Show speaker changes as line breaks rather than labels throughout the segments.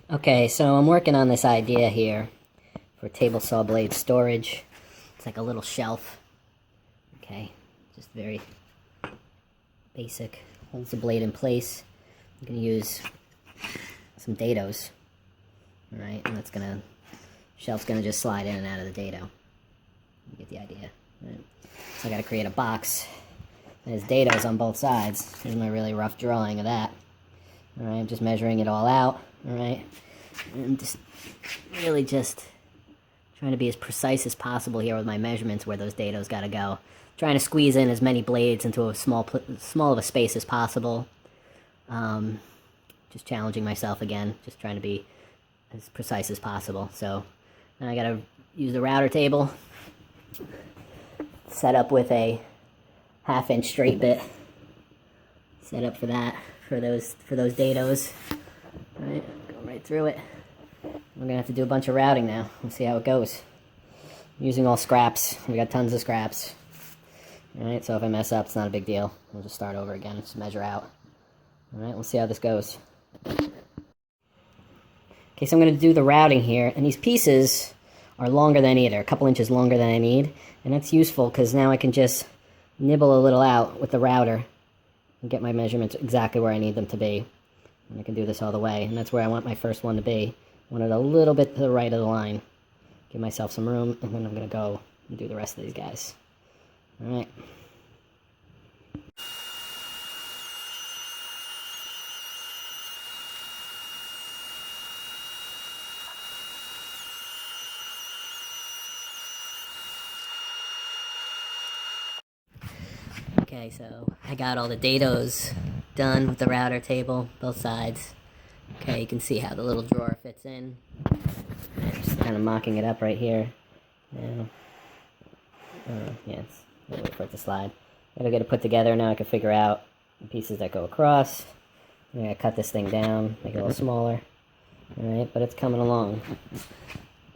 Okay, so I'm working on this idea here for table saw blade storage. It's like a little shelf. Okay, just very basic. Holds the blade in place. I'm gonna use some dados. Alright, and that's gonna, shelf's gonna just slide in and out of the dado. You get the idea. Right. So I gotta create a box. There's dados on both sides. Here's my really rough drawing of that. Alright, I'm just measuring it all out. Alright, and just really just trying to be as precise as possible here with my measurements where those dados gotta go. Trying to squeeze in as many blades into a small of a space as possible. Just challenging myself again, just trying to be as precise as possible. So now I gotta use the router table, set up with a 1/2 inch straight bit, set up for that, for those dados. All right, go right through it. We're gonna have to do a bunch of routing now. Let's see how it goes. I'm using all scraps. We got tons of scraps. All right, so if I mess up, it's not a big deal. We'll just start over again, just measure out. All right, we'll see how this goes. Okay, so I'm going to do the routing here, and these pieces are longer than I need. They're a couple inches longer than I need, and that's useful because now I can just nibble a little out with the router and get my measurements exactly where I need them to be. And I can do this all the way, and that's where I want my first one to be. I want it a little bit to the right of the line. Give myself some room, and then I'm going to go and do the rest of these guys. All right. Okay, so I got all the dados done with the router table, both sides. Okay, you can see how the little drawer fits in. I'm just kind of mocking it up right here. Now, yeah, I'll wait for it to slide. Gotta get it put together. Now I can figure out the pieces that go across. I'm gonna cut this thing down, make it a little smaller. Alright, but it's coming along.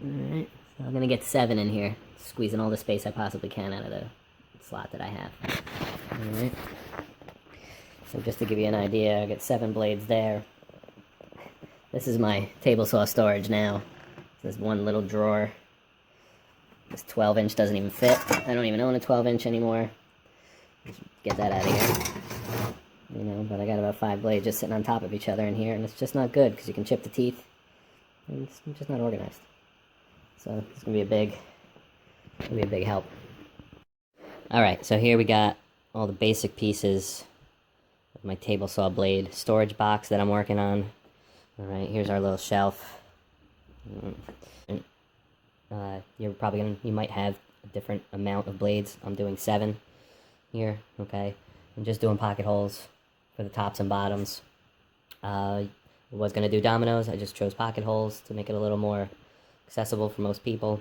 Alright, so I'm gonna get 7 in here, squeezing all the space I possibly can out of the slot that I have. Alright, so just to give you an idea, I got 7 blades there. This is my table saw storage now. This one little drawer. This 12-inch doesn't even fit. I don't even own a 12-inch anymore. Just get that out of here. You know, but I got about 5 blades just sitting on top of each other in here, and it's just not good because you can chip the teeth. And it's just not organized. So it's gonna be a big help. Alright, so here we got all the basic pieces of my table saw blade storage box that I'm working on. Alright, here's our little shelf. You might have a different amount of blades. I'm doing 7 here, okay? I'm just doing pocket holes for the tops and bottoms. I was going to do dominoes. I just chose pocket holes to make it a little more accessible for most people.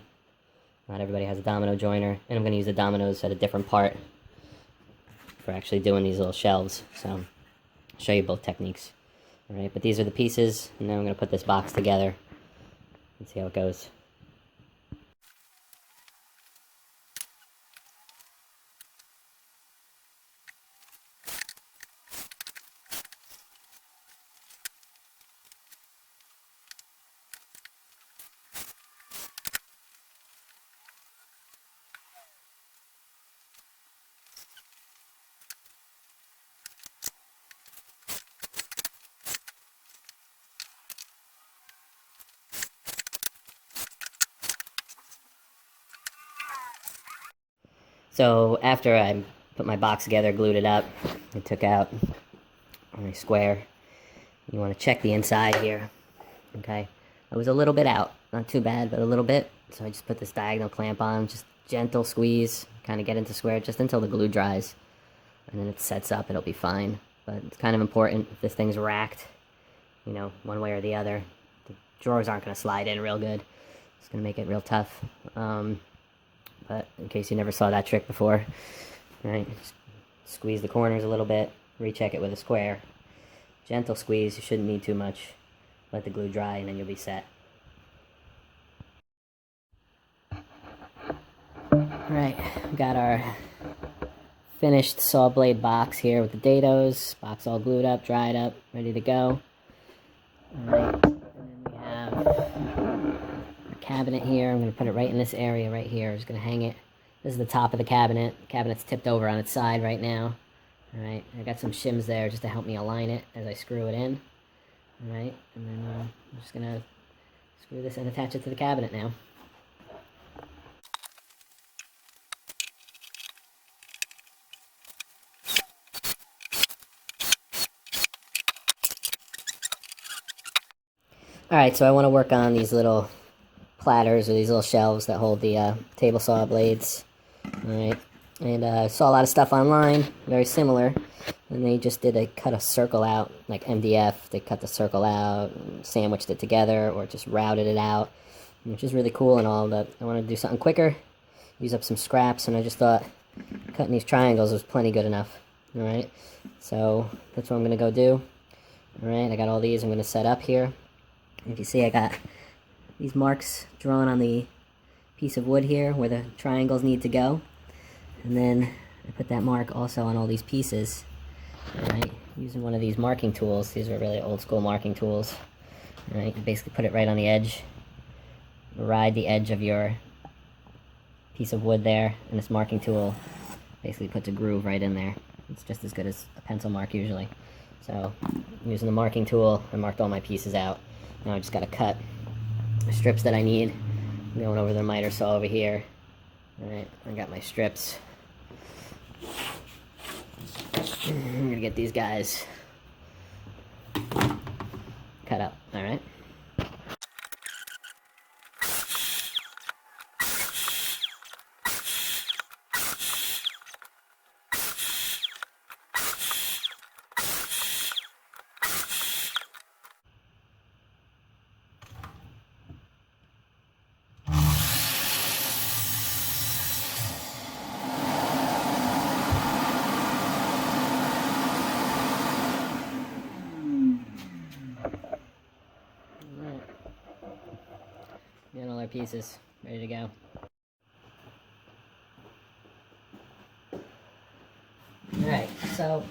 Not everybody has a domino joiner, and I'm going to use the dominoes at a different part for actually doing these little shelves. So I'll show you both techniques. Alright, but these are the pieces, and now I'm going to put this box together and see how it goes. So after I put my box together, glued it up, I took out my square. You want to check the inside here, okay? I was a little bit out, not too bad, but a little bit. So I just put this diagonal clamp on, just gentle squeeze, kind of get into square just until the glue dries. And then it sets up, it'll be fine. But it's kind of important if this thing's racked, you know, one way or the other. The drawers aren't going to slide in real good. It's going to make it real tough. But in case you never saw that trick before, right, squeeze the corners a little bit, recheck it with a square. Gentle squeeze, you shouldn't need too much. Let the glue dry and then you'll be set. Alright, we got our finished saw blade box here with the dados. Box all glued up, dried up, ready to go. Alright, and then we cabinet here. I'm going to put it right in this area right here. I'm just going to hang it. This is the top of the cabinet. The cabinet's tipped over on its side right now. Alright, I got some shims there just to help me align it as I screw it in. Alright, and then I'm just going to screw this and attach it to the cabinet now. Alright, so I want to work on these little platters or these little shelves that hold the table saw blades. Alright, and I saw a lot of stuff online, very similar, and they just cut a circle out, like MDF. They cut the circle out, sandwiched it together, or just routed it out, which is really cool and all, but I wanted to do something quicker, use up some scraps, and I just thought cutting these triangles was plenty good enough. Alright, so that's what I'm going to go do. Alright, I got all these I'm going to set up here. If you see, I got these marks drawn on the piece of wood here where the triangles need to go. And then I put that mark also on all these pieces. Alright, using one of these marking tools. These are really old school marking tools. Alright, you basically put it right on the edge. Ride the edge of your piece of wood there, and this marking tool basically puts a groove right in there. It's just as good as a pencil mark usually. So, using the marking tool, I marked all my pieces out. Now I just gotta cut the strips that I need. I'm going over the miter saw over here. Alright, I got my strips. I'm gonna get these guys cut up, alright? Got all our pieces ready to go. Alright, so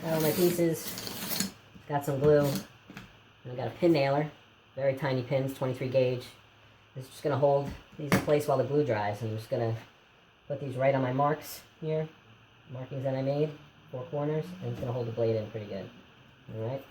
got all my pieces, got some glue, and I got a pin nailer, very tiny pins, 23 gauge. It's just going to hold these in place while the glue dries. I'm just going to put these right on my marks here, markings that I made, 4 corners, and it's going to hold the blade in pretty good. Alright.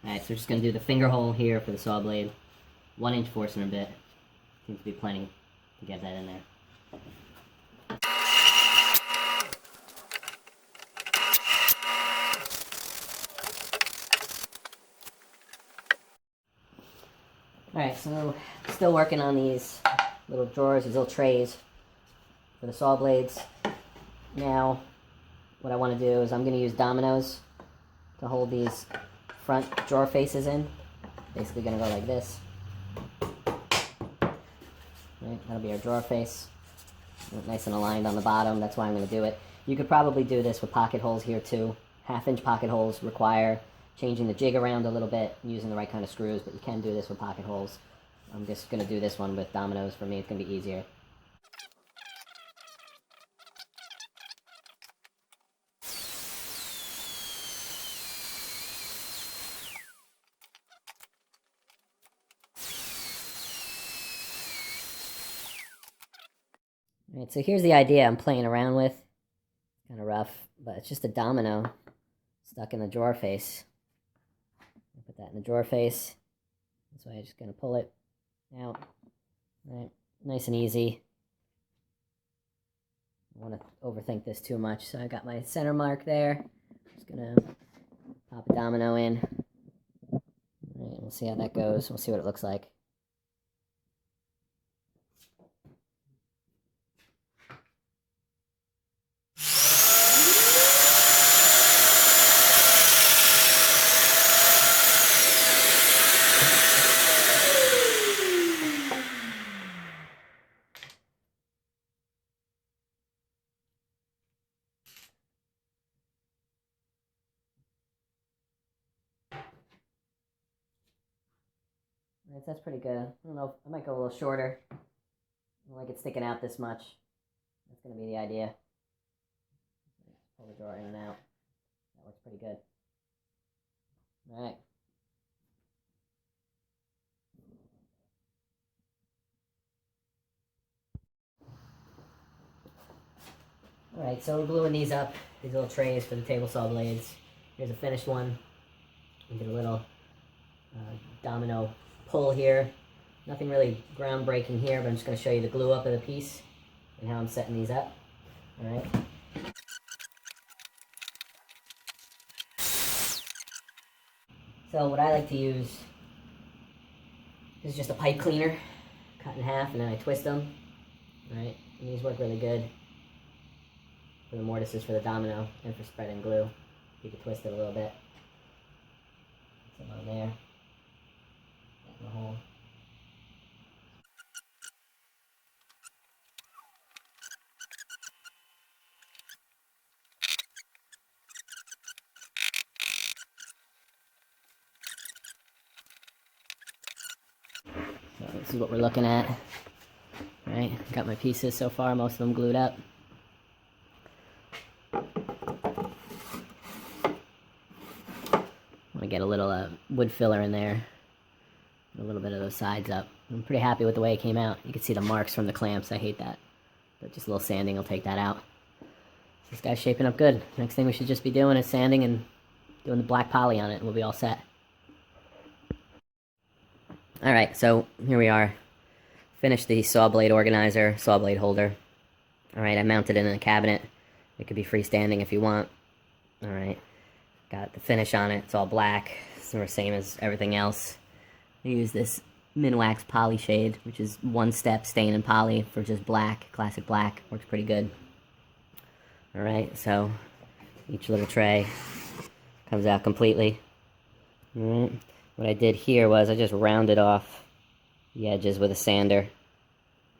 Alright, so we're just going to do the finger hole here for the saw blade. 1-inch Forstner bit. Seems to be plenty to get that in there. Alright, so still working on these little drawers, these little trays for the saw blades. Now, what I want to do is I'm going to use dominoes to hold these front drawer faces in. Basically going to go like this. Right, that'll be our drawer face. Nice and aligned on the bottom. That's why I'm going to do it. You could probably do this with pocket holes here too. 1/2-inch pocket holes require changing the jig around a little bit, using the right kind of screws, but you can do this with pocket holes. I'm just going to do this one with dominoes. For me, it's going to be easier. Alright, so here's the idea I'm playing around with. Kind of rough, but it's just a domino stuck in the drawer face. I'll put that in the drawer face. That's why I'm just going to pull it out. Alright, nice and easy. I don't want to overthink this too much, so I got my center mark there. Just going to pop a domino in. Alright, we'll see how that goes. We'll see what it looks like. That's pretty good. I don't know, I might go a little shorter. I don't like it sticking out this much. That's going to be the idea. Pull the drawer in and out. That works pretty good. Alright. Alright, so we're gluing these up, these little trays for the table saw blades. Here's a finished one. We did a little domino pull here. Nothing really groundbreaking here, but I'm just going to show you the glue up of the piece and how I'm setting these up. Alright. So what I like to use is just a pipe cleaner, cut in half, and then I twist them. Alright, and these work really good for the mortises for the domino and for spreading glue. You can twist it a little bit. Put some on there. In the hole. So this is what we're looking at. Right, got my pieces so far, most of them glued up. Want to get a little wood filler in there, a little bit of those sides up. I'm pretty happy with the way it came out. You can see the marks from the clamps. I hate that, but just a little sanding will take that out. So this guy's shaping up good. Next thing we should just be doing is sanding and doing the black poly on it, and we'll be all set. All right, so here we are. Finished the saw blade organizer, saw blade holder. All right, I mounted it in a cabinet. It could be freestanding if you want. All right, got the finish on it. It's all black. It's the same as everything else. I use this Minwax poly shade, which is one step stain and poly for just black, classic black. Works pretty good. All right, so each little tray comes out completely. All right, what I did here was I just rounded off the edges with a sander.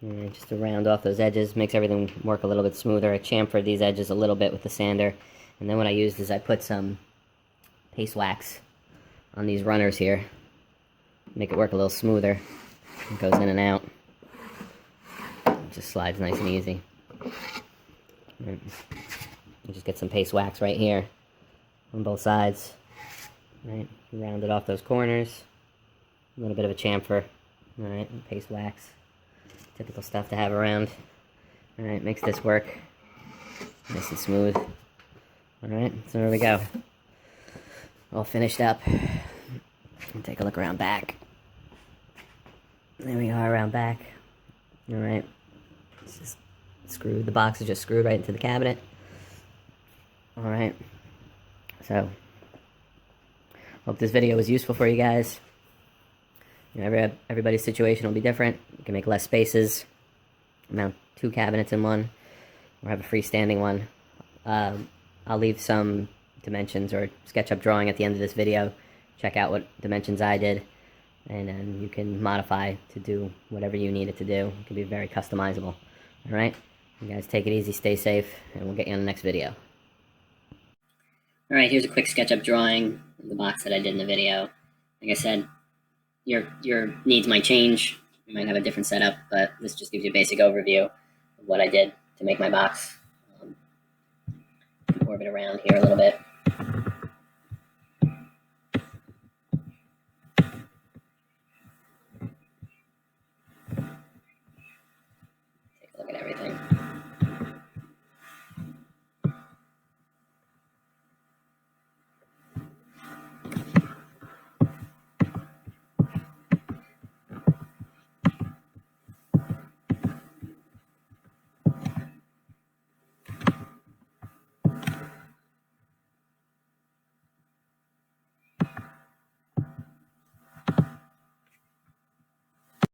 And just to round off those edges, makes everything work a little bit smoother. I chamfered these edges a little bit with the sander. And then what I used is I put some paste wax on these runners here. Make it work a little smoother. It goes in and out. It just slides nice and easy. Right. You just get some paste wax right here on both sides. Right, round it off those corners. A little bit of a chamfer. Alright, paste wax. Typical stuff to have around. Alright, makes this work nice and smooth. Alright, so there we go. All finished up. And take a look around back. There we are around back. Alright. It's just screwed. The box is just screwed right into the cabinet. Alright. So, hope this video was useful for you guys. You know, everybody's situation will be different. You can make less spaces, mount 2 cabinets in one, or have a freestanding one. I'll leave some dimensions or SketchUp drawing at the end of this video. Check out what dimensions I did, and then you can modify to do whatever you need it to do. It can be very customizable. Alright? You guys take it easy, stay safe, and we'll get you on the next video. Alright, here's a quick SketchUp drawing of the box that I did in the video. Like I said, your needs might change. You might have a different setup, but this just gives you a basic overview of what I did to make my box. Orbit around here a little bit.